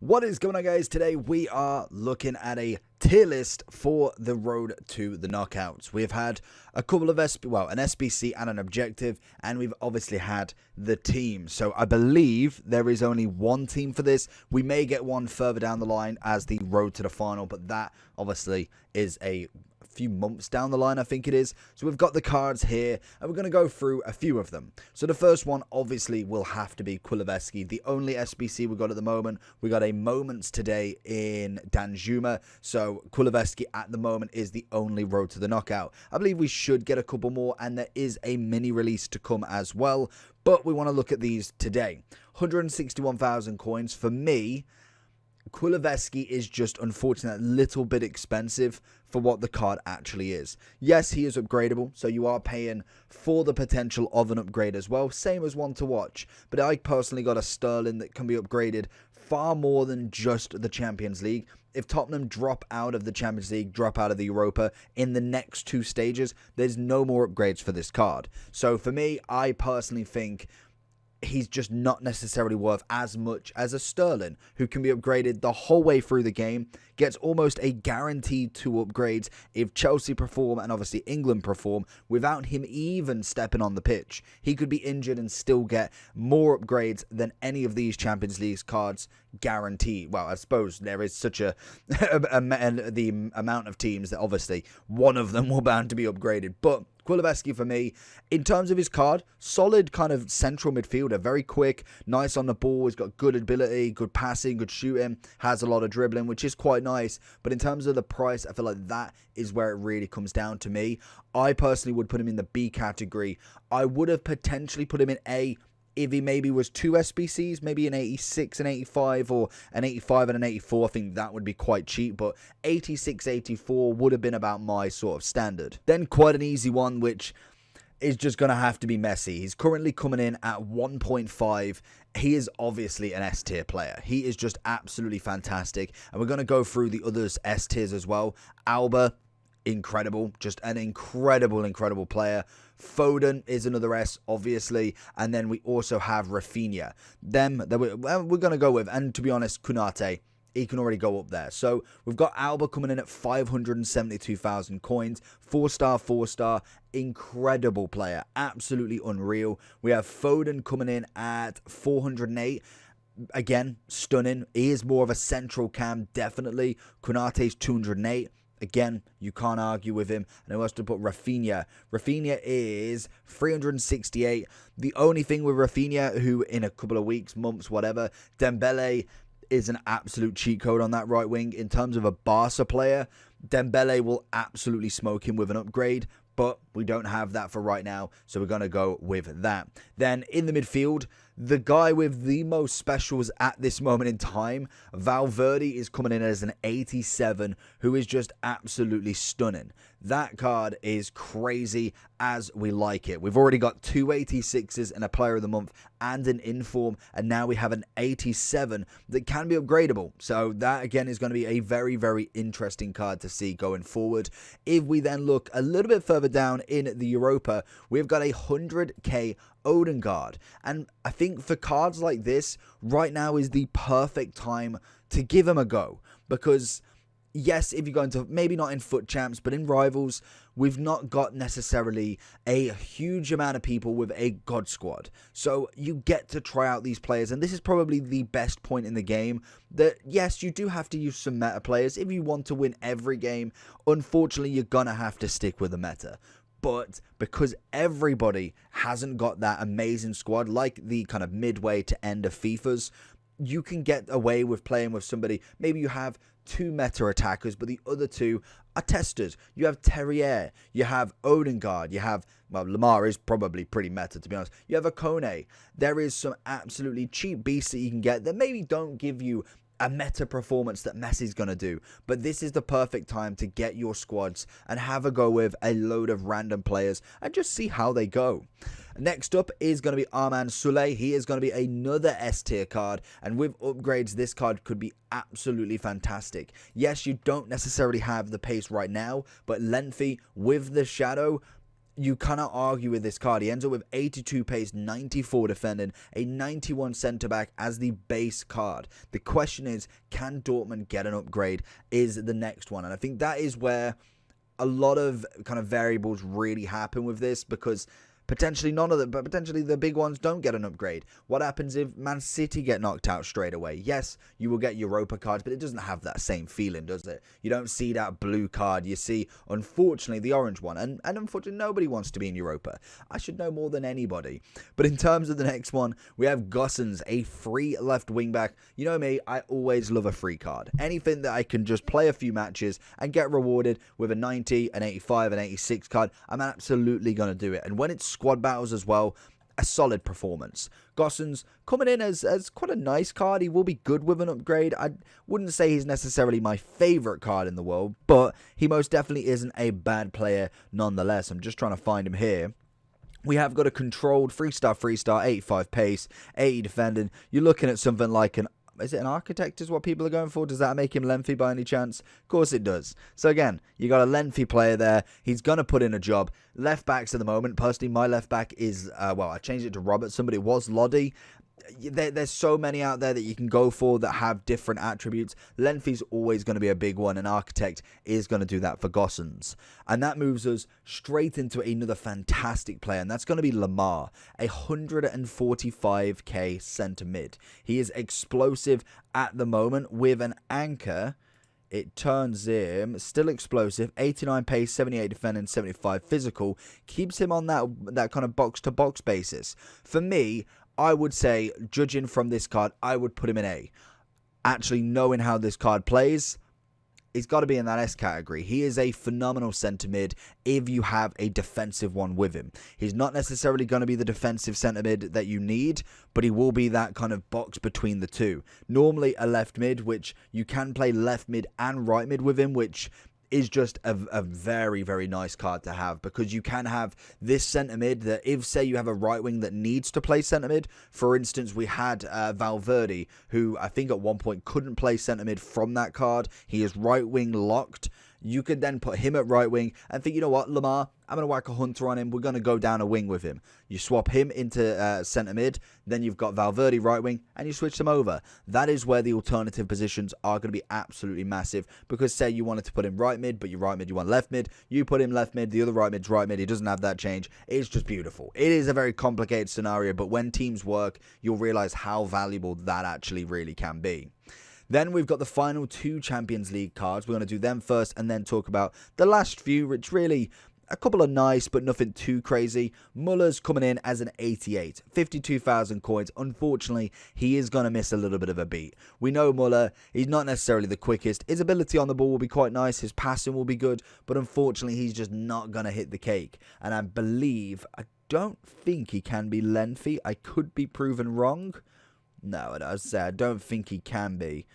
What is going on, guys? Today we are looking at a tier list for the road to the knockouts. We've had a couple of an SBC and an objective, and we've obviously had the team. So I believe there is only one team for this. We may get one further down the line as the road to the final, but that obviously is a few months down the line, I think it is. So we've got the cards here, and we're going to go through a few of them. So the first one obviously will have to be Quilaveski, the only SBC we got at the moment. We got a Moments today in Danjuma, so Quilaveski at the moment is the only road to the knockout. I believe we should get a couple more, and there is a mini release to come as well, but we want to look at these today. 161,000 coins. For me, Quilaveski is just, unfortunately, a little bit expensive for what the card actually is. Yes, he is upgradable, so you are paying for the potential of an upgrade as well, same as One to Watch. But I personally got a Sterling that can be upgraded far more than just the Champions League. If Tottenham drop out of the Champions League, drop out of the Europa in the next two stages, there's no more upgrades for this card. So for me, I personally think he's just not necessarily worth as much as a Sterling, who can be upgraded the whole way through the game, gets almost a guaranteed 2 upgrades if Chelsea perform and obviously England perform without him even stepping on the pitch. He could be injured and still get more upgrades than any of these Champions League cards guaranteed. Well, I suppose there is such the amount of teams that obviously one of them will bound to be upgraded, but Quilaveski for me, in terms of his card, solid kind of central midfielder, very quick, nice on the ball, he's got good ability, good passing, good shooting, has a lot of dribbling, which is quite nice. But in terms of the price, I feel like that is where it really comes down to me. I personally would put him in the B category. I would have potentially put him in A if he maybe was 2 SBCs, maybe an 86 and 85 or an 85 and an 84. I think that would be quite cheap, but 86, 84 would have been about my sort of standard. Then quite an easy one, which is just going to have to be Messi. He's currently coming in at 1.5. He is obviously an S tier player. He is just absolutely fantastic. And we're going to go through the others S tiers as well. Alba, incredible, just an incredible player. Foden is another S, obviously, and then we also have Rafinha. Them that we're going to go with, and to be honest, Konate, he can already go up there. So we've got Alba coming in at 572,000 coins, 4-star, incredible player, absolutely unreal. We have Foden coming in at 408. Again, stunning. He is more of a central cam, definitely. Konate's 208. Again, you can't argue with him. And I also put Rafinha. Rafinha is 368. The only thing with Rafinha, who in a couple of weeks, months, whatever, Dembele is an absolute cheat code on that right wing. In terms of a Barca player, Dembele will absolutely smoke him with an upgrade, but we don't have that for right now, so we're going to go with that. Then in the midfield, the guy with the most specials at this moment in time, Valverde, is coming in as an 87, who is just absolutely stunning. That card is crazy as we like it. We've already got 2 86s and a player of the month and an inform, and now we have an 87 that can be upgradable. So that again is going to be a very interesting card to see going forward. If we then look a little bit further down in the Europa, we've got a 100k Odengard, and I think for cards like this, right now is the perfect time to give him a go, because yes, if you're going to, maybe not in FUT Champs, but in Rivals, we've not got necessarily a huge amount of people with a God squad. So you get to try out these players, and this is probably the best point in the game that, yes, you do have to use some meta players. If you want to win every game, unfortunately, you're going to have to stick with the meta. But because everybody hasn't got that amazing squad, like the kind of midway to end of FIFA's, you can get away with playing with somebody. Maybe you have 2 meta attackers, but the other 2 are testers. You have Terrier, you have Odengard, you have, well, Lamar is probably pretty meta, to be honest. You have a Kone. There is some absolutely cheap beasts that you can get that maybe don't give you a meta performance that Messi's going to do. But this is the perfect time to get your squads and have a go with a load of random players and just see how they go. Next up is going to be Armand Sulay. He is going to be another S tier card, and with upgrades, this card could be absolutely fantastic. Yes, you don't necessarily have the pace right now, but lengthy with the shadow, you cannot argue with this card. He ends up with 82 pace, 94 defending, a 91 centre-back as the base card. The question is, can Dortmund get an upgrade is the next one. And I think that is where a lot of kind of variables really happen with this, because potentially none of them, but potentially the big ones don't get an upgrade. What happens if Man City get knocked out straight away? Yes, you will get Europa cards, but it doesn't have that same feeling, does it? You don't see that blue card. You see, unfortunately, the orange one. And unfortunately, nobody wants to be in Europa. I should know more than anybody. But in terms of the next one, we have Gosens, a free left wing back. You know me, I always love a free card. Anything that I can just play a few matches and get rewarded with a 90, an 85, an 86 card, I'm absolutely going to do it. And when it's squad battles as well, a solid performance. Gosens coming in as quite a nice card. He will be good with an upgrade. I wouldn't say he's necessarily my favourite card in the world, but he most definitely isn't a bad player nonetheless. I'm just trying to find him here. We have got a controlled 3-star, 85 pace, 80 defending. You're looking at something like is it an architect is what people are going for? Does that make him lengthy by any chance? Of course it does. So again, you got a lengthy player there. He's going to put in a job. Left backs at the moment, personally, my left back is, I changed it to Robertson, but it was Lodi. There's so many out there that you can go for that have different attributes. Lengthy's always going to be a big one, and Architect is going to do that for Gosens. And that moves us straight into another fantastic player, and that's going to be Lamar, a 145k centre mid. He is explosive at the moment with an anchor. It turns him still explosive, 89 pace, 78 defending, 75 physical. Keeps him on that kind of box-to-box basis. For me, I would say, judging from this card, I would put him in A. Actually, knowing how this card plays, he's got to be in that S category. He is a phenomenal centre mid if you have a defensive one with him. He's not necessarily going to be the defensive centre mid that you need, but he will be that kind of box between the two. Normally a left mid, which you can play left mid and right mid with him, which is just a very, very nice card to have, because you can have this centre mid that if, say, you have a right wing that needs to play centre mid. For instance, we had Valverde, who I think at one point couldn't play centre mid from that card. He is right wing locked. You could then put him at right wing and think, you know what, Lamar, I'm going to whack a hunter on him. We're going to go down a wing with him. You swap him into centre mid. Then you've got Valverde right wing and you switch them over. That is where the alternative positions are going to be absolutely massive, because say you wanted to put him right mid, but your right mid, you want left mid. You put him left mid, the other right mid's right mid. He doesn't have that change. It's just beautiful. It is a very complicated scenario, but when teams work, you'll realize how valuable that actually really can be. Then we've got the final two Champions League cards. We're going to do them first and then talk about the last few, which really, a couple of nice, but nothing too crazy. Muller's coming in as an 88, 52,000 coins. Unfortunately, he is going to miss a little bit of a beat. We know Muller, he's not necessarily the quickest. His ability on the ball will be quite nice. His passing will be good, but unfortunately, he's just not going to hit the cake. And I don't think he can be lengthy. I could be proven wrong. No, I don't think he can be.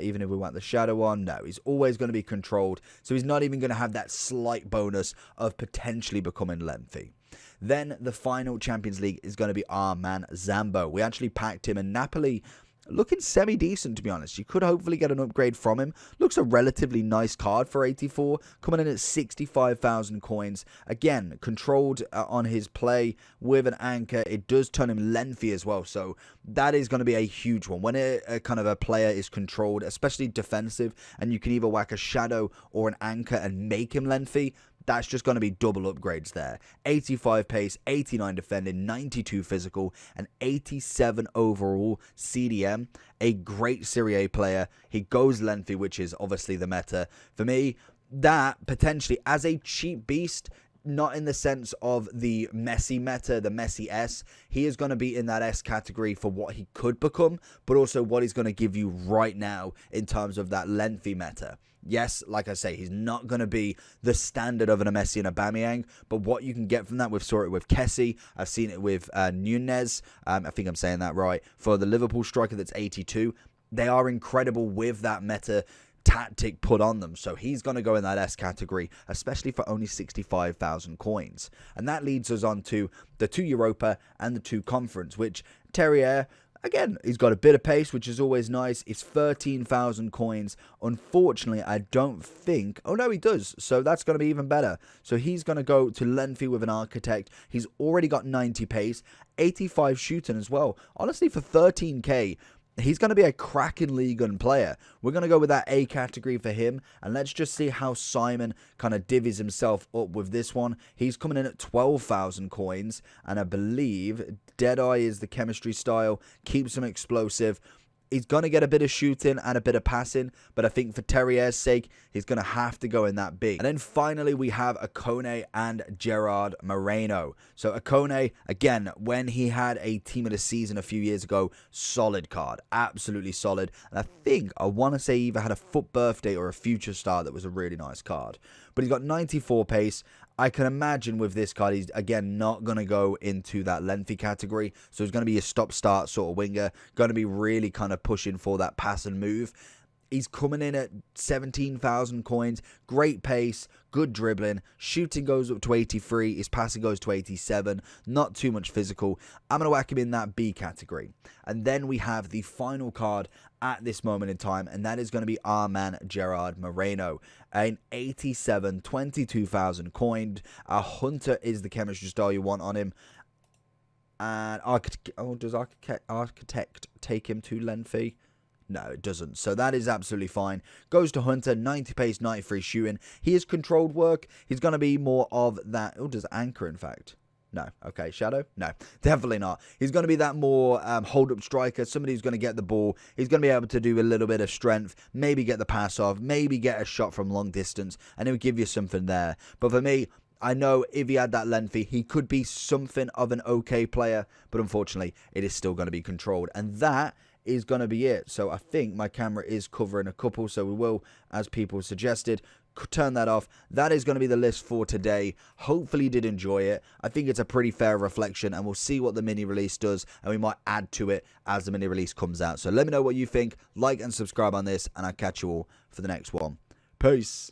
Even if we want the shadow on, no, he's always going to be controlled. So he's not even going to have that slight bonus of potentially becoming lengthy. Then the final Champions League is going to be Armand Zambo. We actually packed him, and Napoli looking semi-decent, to be honest. You could hopefully get an upgrade from him. Looks a relatively nice card for 84, coming in at 65,000 coins. Again, controlled on his play with an anchor. It does turn him lengthy as well, so that is going to be a huge one. When a kind of a player is controlled, especially defensive, and you can either whack a shadow or an anchor and make him lengthy, that's just going to be double upgrades there. 85 pace, 89 defending, 92 physical, and 87 overall CDM. A great Serie A player. He goes lengthy, which is obviously the meta. For me, that potentially as a cheap beast, not in the sense of the Messi meta, the Messi S. He is going to be in that S category for what he could become, but also what he's going to give you right now in terms of that lengthy meta. Yes, like I say, he's not going to be the standard of an Messi and Aubameyang, but what you can get from that, we've saw it with Kessie, I've seen it with Nunez, I think I'm saying that right, for the Liverpool striker that's 82. They are incredible with that meta tactic put on them, so he's going to go in that S category, especially for only 65,000 coins. And that leads us on to the 2 Europa and the 2 Conference, which Terrier, Again, he's got a bit of pace, which is always nice. It's 13,000 coins. Unfortunately, I don't think... Oh, no, he does. So that's going to be even better. So he's going to go to lengthy with an Architect. He's already got 90 pace, 85 shooting as well. Honestly, for 13k... he's going to be a cracking League Gun player. We're going to go with that A category for him. And let's just see how Simon kind of divvies himself up with this one. He's coming in at 12,000 coins. And I believe Deadeye is the chemistry style. Keeps him explosive. He's going to get a bit of shooting and a bit of passing, but I think for Terrier's sake, he's going to have to go in that B. And then finally, we have a Kone and Gerard Moreno. So a Kone, again, when he had a team of the season a few years ago, solid card, absolutely solid. And I think, I want to say he either had a FUT birthday or a future star that was a really nice card. But he's got 94 pace. I can imagine with this card, he's, again, not going to go into that lengthy category. So he's going to be a stop-start sort of winger. Going to be really kind of pushing for that pass and move. He's coming in at 17,000 coins. Great pace, good dribbling. Shooting goes up to 83. His passing goes to 87. Not too much physical. I'm going to whack him in that B category. And then we have the final card at this moment in time, and that is going to be Armand Gerard Moreno. An 87, 22,000 coined. A Hunter is the chemistry style you want on him. And does Architect take him too lengthy? No, it doesn't. So that is absolutely fine. Goes to Hunter, 90 pace, 93 shooting. He is controlled work. He's going to be more of that. Oh, does Anchor, in fact? No. Okay, Shadow? No, definitely not. He's going to be that more hold-up striker, somebody who's going to get the ball. He's going to be able to do a little bit of strength, maybe get the pass off, maybe get a shot from long distance, and he'll give you something there. But for me, I know if he had that lengthy, he could be something of an okay player, but unfortunately, it is still going to be controlled. And that is going to be it. So I think my camera is covering a couple, so we will, as people suggested, turn that off. That is going to be the list for today. Hopefully you did enjoy it. I think it's a pretty fair reflection, and we'll see what the mini release does, and we might add to it as the mini release comes out. So let me know what you think. Like and subscribe on this, and I'll catch you all for the next one. Peace.